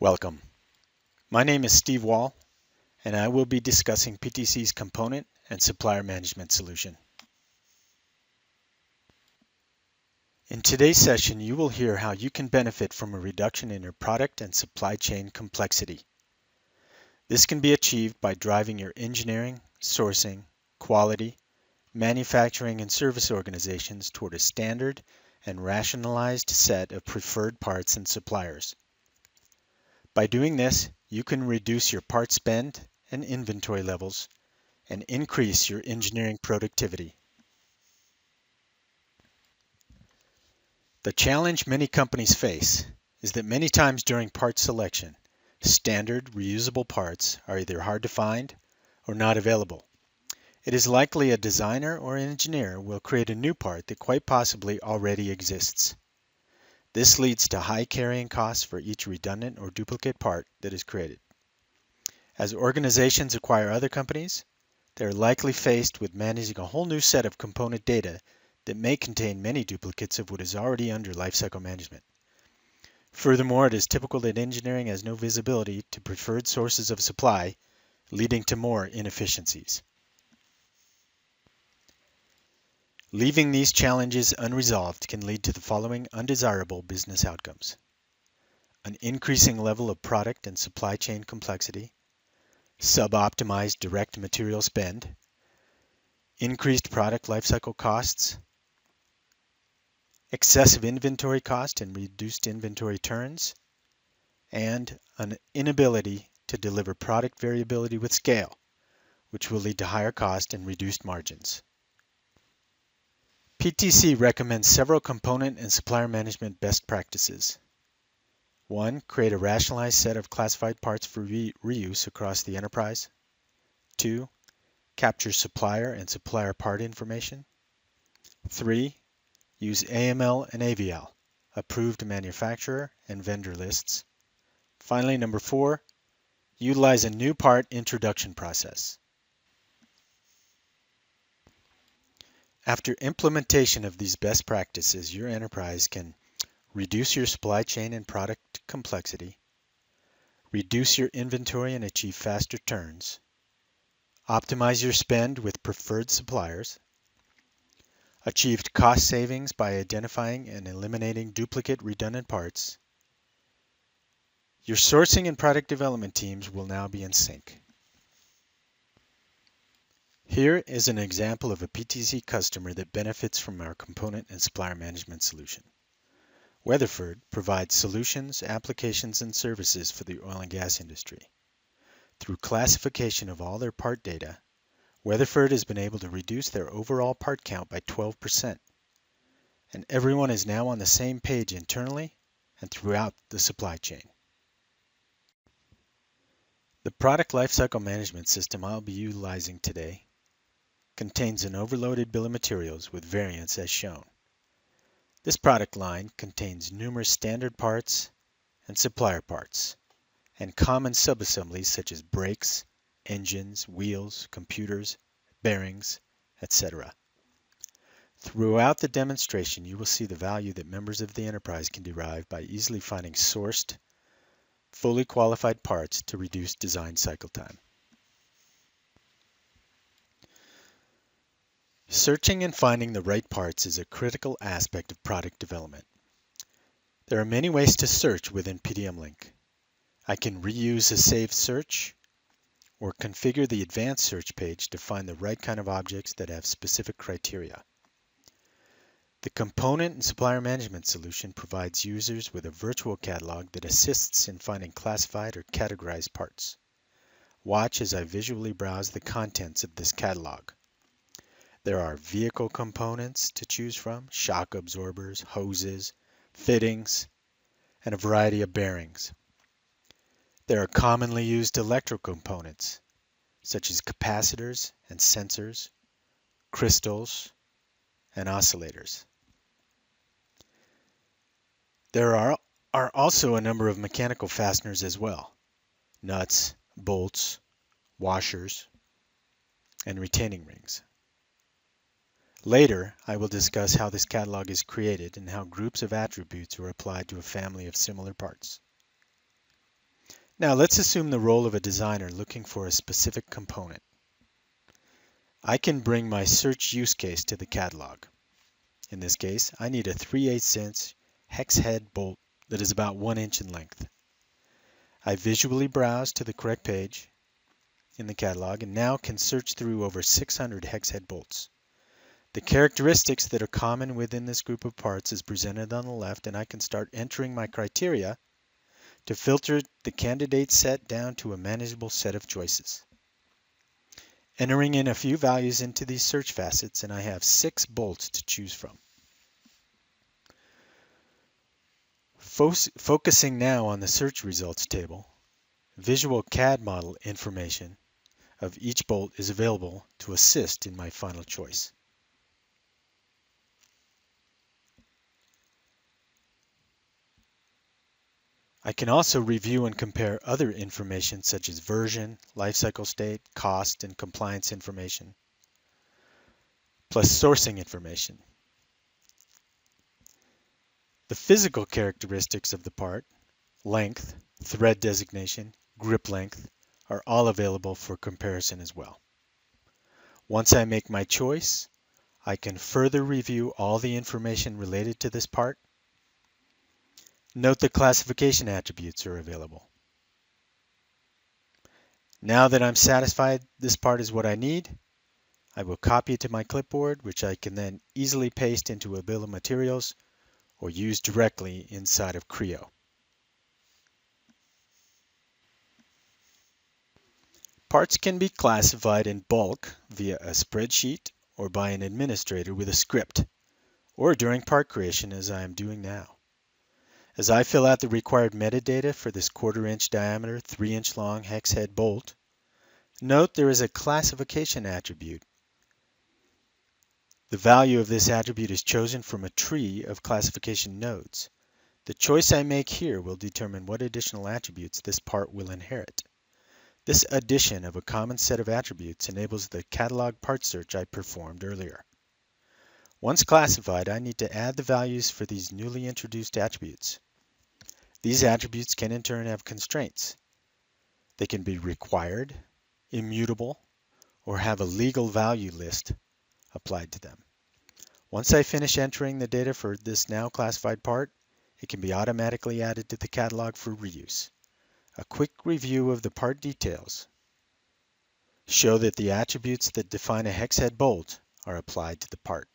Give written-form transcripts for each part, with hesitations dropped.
Welcome. My name is Steve Wall, and I will be discussing PTC's component and supplier management solution. In today's session, you will hear how you can benefit from a reduction in your product and supply chain complexity. This can be achieved by driving your engineering, sourcing, quality, manufacturing, and service organizations toward a standard and rationalized set of preferred parts and suppliers. By doing this, you can reduce your part spend and inventory levels and increase your engineering productivity. The challenge many companies face is that many times during part selection, standard reusable parts are either hard to find or not available. It is likely a designer or engineer will create a new part that quite possibly already exists. This leads to high carrying costs for each redundant or duplicate part that is created. As organizations acquire other companies, they are likely faced with managing a whole new set of component data that may contain many duplicates of what is already under lifecycle management. Furthermore, it is typical that engineering has no visibility to preferred sources of supply, leading to more inefficiencies. Leaving these challenges unresolved can lead to the following undesirable business outcomes: an increasing level of product and supply chain complexity, suboptimized direct material spend, increased product lifecycle costs, excessive inventory cost and reduced inventory turns, and an inability to deliver product variability with scale, which will lead to higher cost and reduced margins. PTC recommends several component and supplier management best practices. 1. Create a rationalized set of classified parts for reuse across the enterprise. 2. Capture supplier and supplier part information. 3. Use AML and AVL, approved manufacturer and vendor lists. Finally, number 4, utilize a new part introduction process. After implementation of these best practices, your enterprise can reduce your supply chain and product complexity, reduce your inventory and achieve faster turns, optimize your spend with preferred suppliers, achieved cost savings by identifying and eliminating duplicate redundant parts. Your sourcing and product development teams will now be in sync. Here is an example of a PTC customer that benefits from our component and supplier management solution. Weatherford provides solutions, applications, and services for the oil and gas industry. Through classification of all their part data, Weatherford has been able to reduce their overall part count by 12%, and everyone is now on the same page internally and throughout the supply chain. The product lifecycle management system I'll be utilizing today contains an overloaded bill of materials with variants as shown. This product line contains numerous standard parts and supplier parts, and common subassemblies such as brakes, engines, wheels, computers, bearings, etc. Throughout the demonstration, you will see the value that members of the enterprise can derive by easily finding sourced, fully qualified parts to reduce design cycle time. Searching and finding the right parts is a critical aspect of product development. There are many ways to search within PDM-Link. I can reuse a saved search or configure the advanced search page to find the right kind of objects that have specific criteria. The component and supplier management solution provides users with a virtual catalog that assists in finding classified or categorized parts. Watch as I visually browse the contents of this catalog. There are vehicle components to choose from, shock absorbers, hoses, fittings, and a variety of bearings. There are commonly used electrical components, such as capacitors and sensors, crystals, and oscillators. There are also a number of mechanical fasteners as well: nuts, bolts, washers, and retaining rings. Later, I will discuss how this catalog is created and how groups of attributes are applied to a family of similar parts. Now let's assume the role of a designer looking for a specific component. I can bring my search use case to the catalog. In this case, I need a 3/8" hex head bolt that is about 1 inch in length. I visually browse to the correct page in the catalog and now can search through over 600 hex head bolts. The characteristics that are common within this group of parts is presented on the left, and I can start entering my criteria to filter the candidate set down to a manageable set of choices. Entering in a few values into these search facets, and I have 6 bolts to choose from. Focusing now on the search results table, visual CAD model information of each bolt is available to assist in my final choice. I can also review and compare other information such as version, lifecycle state, cost, and compliance information, plus sourcing information. The physical characteristics of the part, length, thread designation, grip length, are all available for comparison as well. Once I make my choice, I can further review all the information related to this part. Note the classification attributes are available. Now that I'm satisfied this part is what I need, I will copy it to my clipboard, which I can then easily paste into a bill of materials or use directly inside of Creo. Parts can be classified in bulk via a spreadsheet or by an administrator with a script, or during part creation as I am doing now. As I fill out the required metadata for this 1/4 inch diameter, 3 inch long hex head bolt, note there is a classification attribute. The value of this attribute is chosen from a tree of classification nodes. The choice I make here will determine what additional attributes this part will inherit. This addition of a common set of attributes enables the catalog part search I performed earlier. Once classified, I need to add the values for these newly introduced attributes. These attributes can in turn have constraints. They can be required, immutable, or have a legal value list applied to them. Once I finish entering the data for this now classified part, it can be automatically added to the catalog for reuse. A quick review of the part details show that the attributes that define a hex head bolt are applied to the part.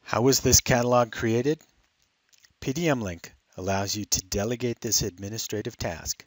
How was this catalog created? PDMLink allows you to delegate this administrative task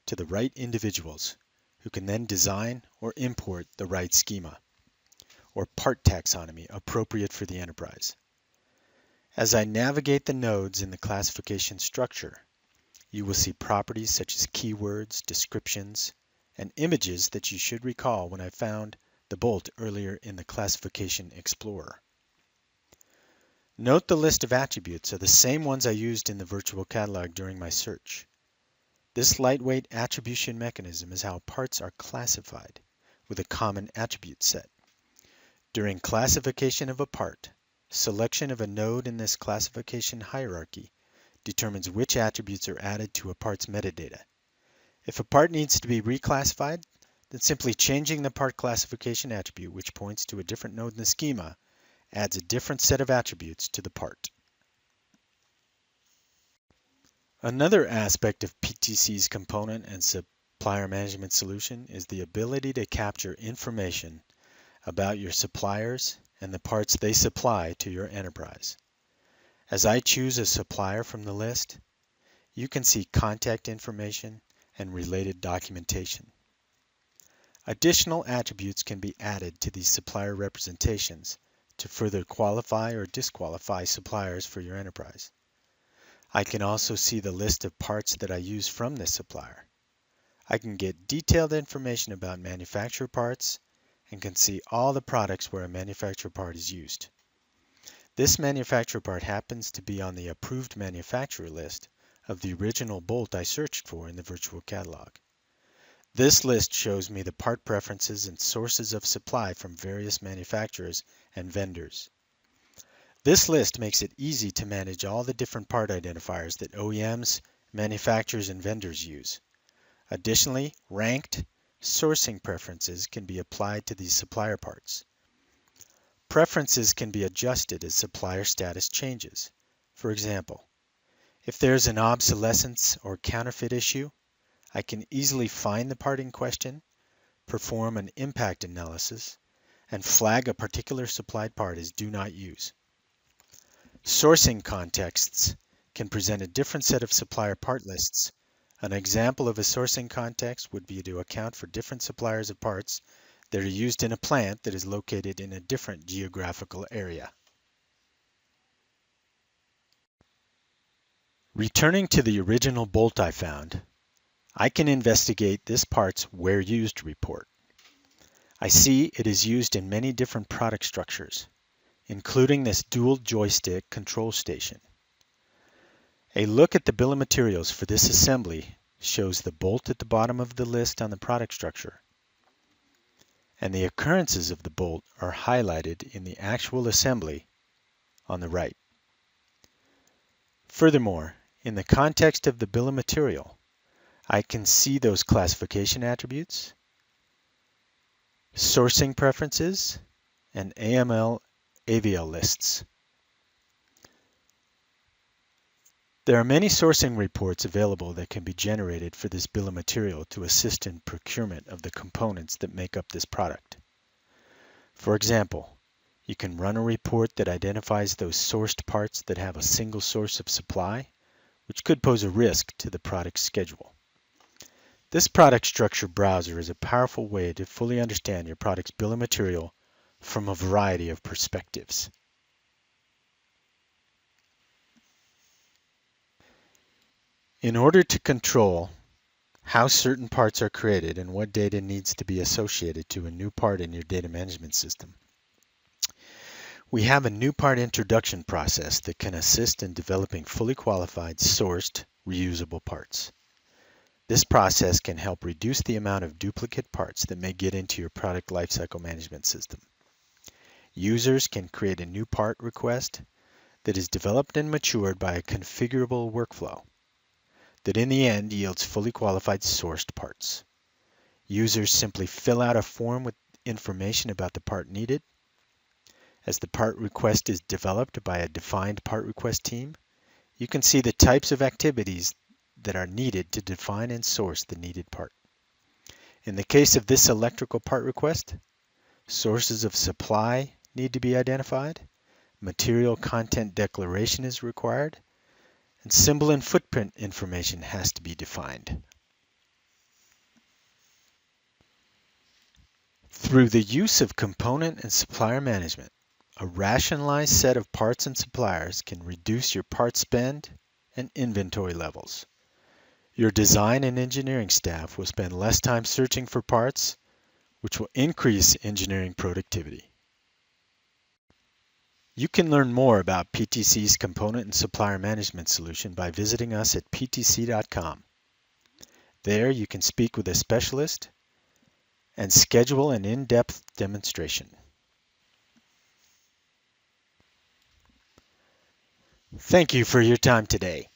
to the right individuals who can then design or import the right schema or part taxonomy appropriate for the enterprise. As I navigate the nodes in the classification structure, you will see properties such as keywords, descriptions, and images that you should recall when I found the bolt earlier in the Classification Explorer. Note the list of attributes are the same ones I used in the virtual catalog during my search. This lightweight attribution mechanism is how parts are classified with a common attribute set. During classification of a part, selection of a node in this classification hierarchy determines which attributes are added to a part's metadata. If a part needs to be reclassified, then simply changing the part classification attribute, which points to a different node in the schema, adds a different set of attributes to the part. Another aspect of PTC's component and supplier management solution is the ability to capture information about your suppliers and the parts they supply to your enterprise. As I choose a supplier from the list, you can see contact information and related documentation. Additional attributes can be added to these supplier representations to further qualify or disqualify suppliers for your enterprise. I can also see the list of parts that I use from this supplier. I can get detailed information about manufacturer parts and can see all the products where a manufacturer part is used. This manufacturer part happens to be on the approved manufacturer list of the original bolt I searched for in the virtual catalog. This list shows me the part preferences and sources of supply from various manufacturers and vendors. This list makes it easy to manage all the different part identifiers that OEMs, manufacturers, and vendors use. Additionally, ranked sourcing preferences can be applied to these supplier parts. Preferences can be adjusted as supplier status changes. For example, if there's an obsolescence or counterfeit issue, I can easily find the part in question, perform an impact analysis, and flag a particular supplied part as do not use. Sourcing contexts can present a different set of supplier part lists. An example of a sourcing context would be to account for different suppliers of parts that are used in a plant that is located in a different geographical area. Returning to the original bolt I found, I can investigate this part's where used report. I see it is used in many different product structures, including this dual joystick control station. A look at the bill of materials for this assembly shows the bolt at the bottom of the list on the product structure, and the occurrences of the bolt are highlighted in the actual assembly on the right. Furthermore, in the context of the bill of material, I can see those classification attributes, sourcing preferences, and AML/AVL lists. There are many sourcing reports available that can be generated for this bill of material to assist in procurement of the components that make up this product. For example, you can run a report that identifies those sourced parts that have a single source of supply, which could pose a risk to the product's schedule. This product structure browser is a powerful way to fully understand your product's bill of material from a variety of perspectives. In order to control how certain parts are created and what data needs to be associated to a new part in your data management system, we have a new part introduction process that can assist in developing fully qualified, sourced, reusable parts. This process can help reduce the amount of duplicate parts that may get into your product lifecycle management system. Users can create a new part request that is developed and matured by a configurable workflow that in the end yields fully qualified sourced parts. Users simply fill out a form with information about the part needed. As the part request is developed by a defined part request team, you can see the types of activities that are needed to define and source the needed part. In the case of this electrical part request, sources of supply need to be identified, material content declaration is required, and symbol and footprint information has to be defined. Through the use of component and supplier management, a rationalized set of parts and suppliers can reduce your part spend and inventory levels. Your design and engineering staff will spend less time searching for parts, which will increase engineering productivity. You can learn more about PTC's component and supplier management solution by visiting us at ptc.com. There you can speak with a specialist and schedule an in-depth demonstration. Thank you for your time today.